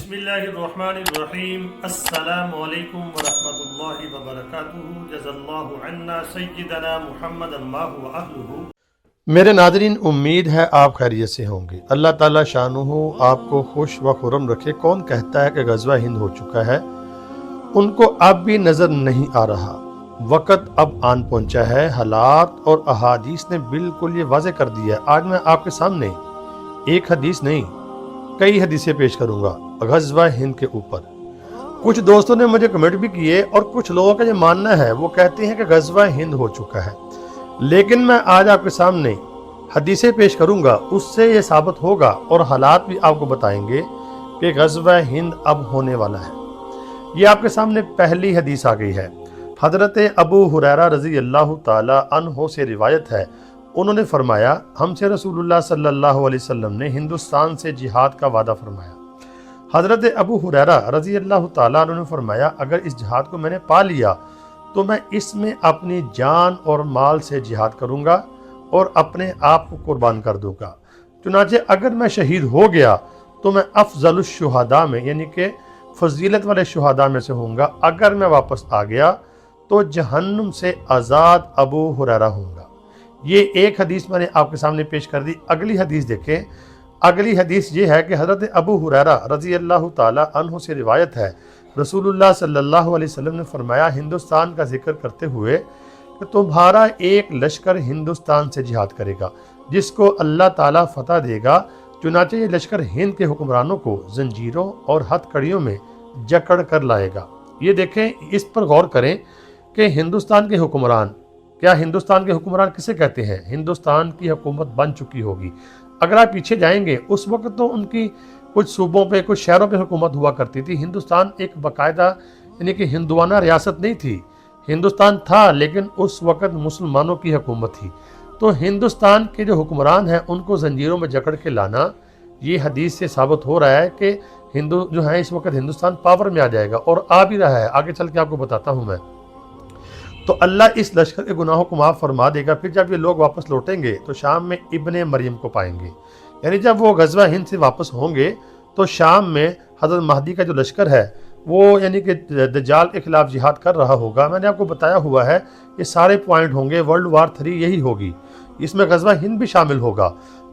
बिस्मिल्लाहिर्रहमानिर्रहीम अस्सलामु अलैकुम वरहमतुल्लाहि वबरकातुहू जज़ल्लाहु अन्ना सय्यिदना मुहम्मदन मा हुवा अहलुहू। मेरे नाज़रीन, उम्मीद है आप खैरियत से होंगे। अल्लाह ताला शानुहू आपको खुश व खुर्रम रखे। कौन कहता है कि ग़ज़वा हिंद हो चुका है, उनको अब भी नज़र नहीं आ रहा। वक़्त अब आन पहुंचा है। हालात और अहादीस ने बिल्कुल ये वाज़े कर दिया है। आज मैं आपके सामने एक हदीस नहीं, कई हदीसें पेश करूंगा ग़ज़वा हिंद के ऊपर। कुछ दोस्तों ने मुझे कमेंट भी किए और कुछ लोगों का ये मानना है, वो कहते हैं कि ग़ज़वा हिंद हो चुका है। लेकिन मैं आज आपके सामने हदीसें पेश करूंगा, उससे ये साबित होगा और हालात भी आपको बताएंगे कि ग़ज़वा हिंद अब होने वाला है। ये आपके सामने पहली हदीस आ गई है। हज़रत अबू हुरैरा रज़ी अल्लाह ताला अन्हो से रिवायत है, उन्होंने फरमाया, हमसे रसूलुल्लाह सल्लल्लाहु अलैहि वसल्लम ने हिंदुस्तान से जिहाद का वादा फरमाया। हज़रत अबू हुरैरा रज़ी अल्लाह ताला अन्हु ने फरमाया, अगर इस जिहाद को मैंने पा लिया तो मैं इसमें अपनी जान और माल से जिहाद करूंगा और अपने आप को कुर्बान कर दूंगा। चुनांचे अगर मैं शहीद हो गया तो मैं अफज़लुश शुहदा में, यानी कि फजीलत वाले शुहदा में से होऊंगा। अगर मैं वापस आ गया तो जहन्नुम से आज़ाद अबू हुरैरा होऊंगा। ये एक हदीस मैंने आपके सामने पेश कर दी। अगली हदीस देखें। अगली हदीस ये है कि हज़रत अबू हुरैरा रज़ी अल्लाह ताला अन्हु से रिवायत है, रसूलुल्लाह सल्लल्लाहु अलैहि वसल्लम ने फरमाया, हिंदुस्तान का जिक्र करते हुए कि तुम्हारा एक लश्कर हिंदुस्तान से जिहाद करेगा जिसको अल्लाह ताला फतह देगा। चुनांचे ये लश्कर हिंद के हुक्मरानों को जंजीरों और हथकड़ियों में जकड़ कर लाएगा। ये देखें, इस पर गौर करें कि हिंदुस्तान के हुक्मरान, क्या हिंदुस्तान के हुक्मरान किसे कहते हैं? हिंदुस्तान की हुकूमत बन चुकी होगी। अगर आप पीछे जाएंगे, उस वक्त तो उनकी कुछ सूबों पे, कुछ शहरों पे हुकूमत हुआ करती थी। हिंदुस्तान एक बाकायदा यानी कि हिंदुआना रियासत नहीं थी। हिंदुस्तान था लेकिन उस वक्त मुसलमानों की हुकूमत थी। तो हिंदुस्तान के जो हुक्मरान हैं उनको जंजीरों में जकड़ के लाना, ये हदीस से साबित हो रहा है कि हिंदू जो है इस वक्त हिंदुस्तान पावर में आ जाएगा और आ भी रहा है। आगे चल के आपको बताता हूँ मैं। तो अल्लाह इस लश्कर के गुनाहों को माफ़ फरमा देगा। फिर जब ये लोग वापस लौटेंगे तो शाम में इब्ने मरियम को पाएंगे। यानी जब वो ग़ज़वा हिंद से वापस होंगे तो शाम में हज़रत महदी का जो लश्कर है वो यानी कि दज्जाल के खिलाफ जिहाद कर रहा होगा। मैंने आपको बताया हुआ है ये सारे पॉइंट होंगे। वर्ल्ड वार 3 यही होगी, इसमें ग़ज़वा हिंद भी शामिल होगा।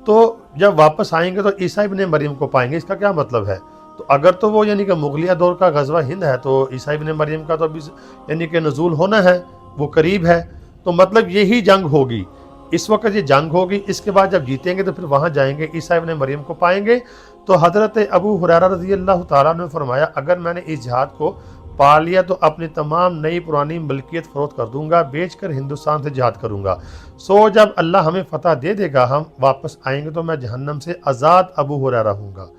तो जब वापस आएंगे तो ईसा इब्ने मरियम को पाएंगे। इसका क्या मतलब है? तो अगर तो वो यानी कि मुगलिया दौर का ग़ज़वा हिंद है तो ईसा इब्ने मरियम का तो अभी यानी कि नज़ूल होना है, वो करीब है। तो मतलब यही जंग होगी, इस वक्त ये जंग होगी। इसके बाद जब जीतेंगे तो फिर वहाँ जाएंगे, ईसा इब्ने मरियम को पाएंगे। तो हज़रत अबू हुरैरा रज़ी अल्लाह ताला ने फरमाया, अगर मैंने इस जिहाद को पा लिया तो अपनी तमाम नई पुरानी मलकियत फ़रोख्त कर दूंगा, बेच कर हिंदुस्तान से जिहाद करूंगा। सो जब अल्लाह हमें फ़तह दे देगा, हम वापस आएंगे तो मैं जहन्नम से आज़ाद अबू हुरैरा हूँगा।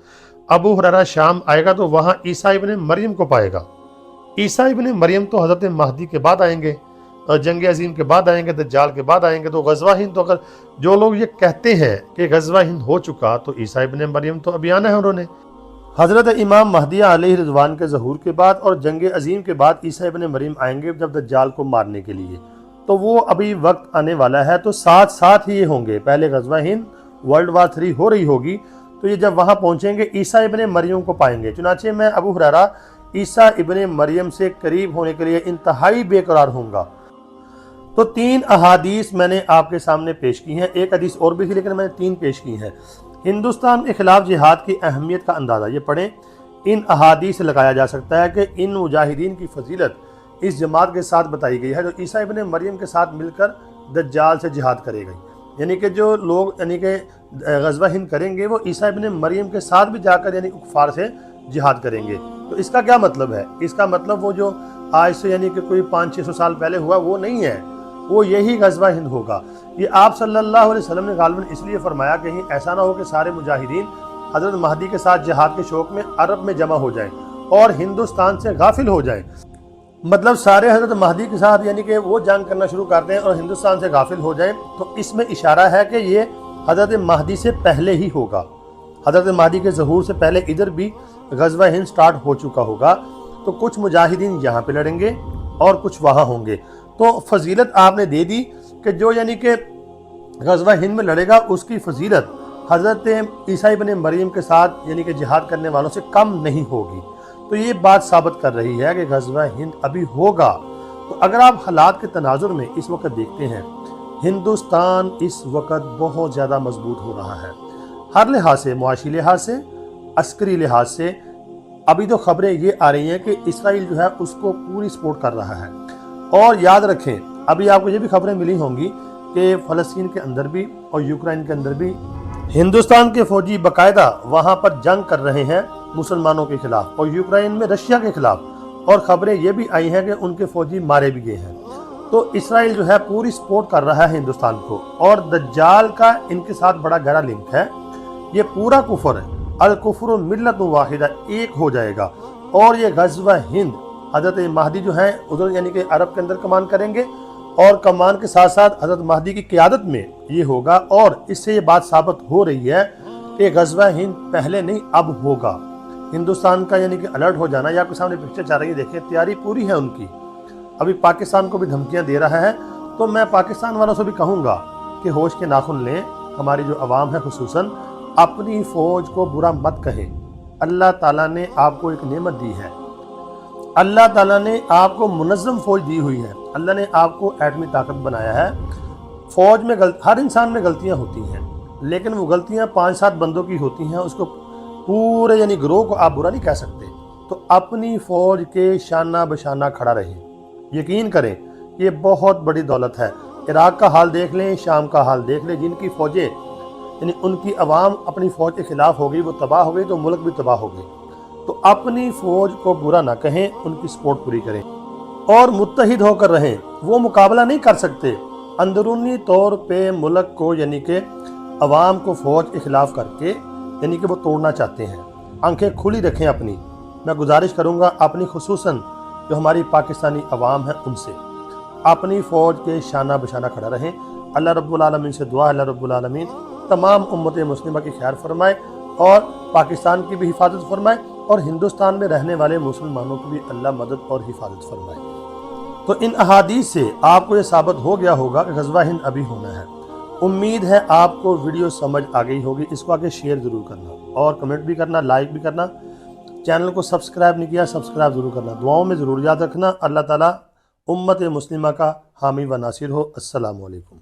अबू हुरैरा शाम आएगा तो वहाँ ईसा इब्ने मरियम को पाएगा। ईसा इब्ने मरियम तो हज़रत महदी के बाद आएंगे, जंग अजीम के बाद आएंगे, दज्जाल के बाद आएंगे। तो ग़ज़वा हिंद, तो अगर जो लोग ये कहते हैं कि ग़ज़वा हिंद हो चुका तो ईसा इब्ने मरियम तो अभी आना है उन्होंने। हज़रत इमाम महदी अलैहि रिज़वान के ज़हूर के बाद और जंग अजीम के बाद ईसा इब्ने मरियम आएंगे जब दज्जाल को मारने के लिए। तो वो अभी वक्त आने वाला है। तो साथ साथ ही ये होंगे। पहले ग़ज़वा हिंद, वर्ल्ड वार 3 हो रही होगी। तो ये जब वहाँ पहुँचेंगे ईसा इब्ने मरियम को पाएंगे। चुनांचे मैं अबू हुरैरा ईसा इब्ने मरियम से करीब होने के लिए इंतहाई बेकरार होऊंगा। तो 3 अहादीस मैंने आपके सामने पेश की हैं। एक हदीस और भी थी लेकिन मैंने 3 पेश की हैं। हिंदुस्तान के खिलाफ जिहाद की अहमियत का अंदाज़ा ये पढ़ें। इन अहादीस से लगाया जा सकता है कि इन मुजाहिदीन की फजीलत इस जमात के साथ बताई गई है जो ईसा इब्ने मरियम के साथ मिलकर दज्जाल से जिहाद करेगी। यानी कि जो लोग यानी कि ग़ज़वा हिंद करेंगे वो ईसा इब्ने मरियम के साथ भी जाकर यानी कुफ़ार से जिहाद करेंगे। तो इसका क्या मतलब है? इसका मतलब वो जो आज से यानी कि कोई 500-600 साल पहले हुआ वो नहीं है, वो यही ग़ज़वा हिंद होगा। ये आप सल्लल्लाहु अलैहि वसल्लम ने गालिबन इसलिए फरमाया कहीं ऐसा ना हो कि सारे मुजाहिदीन हज़रत महदी के साथ जिहाद के शौक़ में अरब में जमा हो जाएं और हिंदुस्तान से गाफिल हो जाएं। मतलब सारे हज़रत महदी के साथ यानी कि वो जंग करना शुरू कर दें और हिंदुस्तान से गाफिल हो जाएं। तो इसमें इशारा है कि ये हज़रत महदी से पहले ही होगा। हज़रत महदी के ज़हूर से पहले इधर भी ग़ज़वा हिंद स्टार्ट हो चुका होगा। तो कुछ मुजाहिदीन यहाँ पे लड़ेंगे और कुछ वहाँ होंगे। तो फजीलत आपने दे दी कि जो यानी कि ग़ज़वा हिंद में लड़ेगा उसकी फजीलत حضرت عیسیٰ ابن مریم کے ساتھ یعنی کہ جہاد کرنے والوں سے کم نہیں ہوگی۔ تو یہ بات ثابت کر رہی ہے کہ غزوہ ہند ابھی ہوگا۔ تو اگر آپ حالات کے تناظر میں اس وقت دیکھتے ہیں، ہندوستان اس وقت بہت زیادہ مضبوط ہو رہا ہے، ہر لحاظ سے، معاشی لحاظ سے، عسکری لحاظ سے۔ ابھی تو خبریں یہ آ رہی ہیں کہ اسرائیل جو ہے اس کو پوری سپورٹ کر رہا ہے۔ اور یاد رکھیں، ابھی آپ کو یہ بھی خبریں ملی ہوں گی کہ فلسطین کے اندر بھی اور یوکرائن کے اندر بھی ہندوستان کے فوجی باقاعدہ وہاں پر جنگ کر رہے ہیں مسلمانوں کے خلاف، اور یوکرائن میں رشیا کے خلاف، اور خبریں یہ بھی آئی ہیں کہ ان کے فوجی مارے بھی گئے ہیں۔ تو اسرائیل جو ہے پوری سپورٹ کر رہا ہے ہندوستان کو، اور دجال کا ان کے ساتھ بڑا گہرا لنک ہے۔ یہ پورا کفر ہے، الکفر ملت واحدہ، ایک ہو جائے گا۔ اور یہ غزوہ ہند حضرت مہدی جو ہیں ادھر یعنی کہ عرب کے اندر کمان کریں گے، اور کمان کے ساتھ ساتھ حضرت مہدی کی قیادت میں یہ ہوگا۔ اور اس سے یہ بات ثابت ہو رہی ہے کہ غزوہ ہند پہلے نہیں اب ہوگا۔ ہندوستان کا یعنی کہ الرٹ ہو جانا، یا آپ کے سامنے پکچر چل رہی ہے، دیکھیں تیاری پوری ہے ان کی۔ ابھی پاکستان کو بھی دھمکیاں دے رہا ہے، تو میں پاکستان والوں سے بھی کہوں گا کہ ہوش کے ناخن لیں۔ ہماری جو عوام ہے خصوصاً اپنی فوج کو برا مت کہیں۔ اللہ تعالیٰ نے آپ کو ایک نعمت دی ہے، اللہ تعالیٰ نے آپ کو منظم فوج دی ہوئی ہے، اللہ نے آپ کو ایٹمی طاقت بنایا ہے۔ فوج میں ہر انسان میں غلطیاں ہوتی ہیں، لیکن وہ غلطیاں 5-7 بندوں کی ہوتی ہیں، اس کو پورے یعنی گروہ کو آپ برا نہیں کہہ سکتے۔ تو اپنی فوج کے شانہ بشانہ کھڑا رہیں، یقین کریں یہ بہت بڑی دولت ہے۔ عراق کا حال دیکھ لیں، شام کا حال دیکھ لیں، جن کی فوجیں یعنی ان کی عوام اپنی فوج کے خلاف ہو گئی، وہ تباہ ہو گئی، تو ملک بھی تباہ ہو گئی۔ تو اپنی فوج کو برا نہ کہیں، ان کی سپورٹ پوری کریں اور متحد ہو کر رہیں۔ وہ مقابلہ نہیں کر سکتے، اندرونی طور پہ ملک کو یعنی کہ عوام کو فوج کے خلاف کر کے یعنی کہ وہ توڑنا چاہتے ہیں۔ آنکھیں کھلی رکھیں اپنی، میں گزارش کروں گا اپنی خصوصاً جو ہماری پاکستانی عوام ہے ان سے، اپنی فوج کے شانہ بشانہ کھڑا رہیں۔ اللہ رب العالمین سے دعا، اللہ رب العالمین تمام امت مسلمہ کی خیر فرمائے، اور پاکستان کی بھی حفاظت فرمائے، اور ہندوستان میں رہنے والے مسلمانوں کی بھی اللہ مدد اور حفاظت فرمائے۔ تو ان احادیث سے آپ کو یہ ثابت ہو گیا ہوگا کہ غزوہ ہند ابھی ہونا ہے۔ امید ہے آپ کو ویڈیو سمجھ آ گئی ہوگی۔ اس کو آگے شیئر ضرور کرنا، اور کمنٹ بھی کرنا، لائک بھی کرنا۔ چینل کو سبسکرائب نہیں کیا، سبسکرائب ضرور کرنا۔ دعاؤں میں ضرور یاد رکھنا۔ اللہ تعالیٰ امت مسلمہ کا حامی و ناصر ہو۔ السلام علیکم۔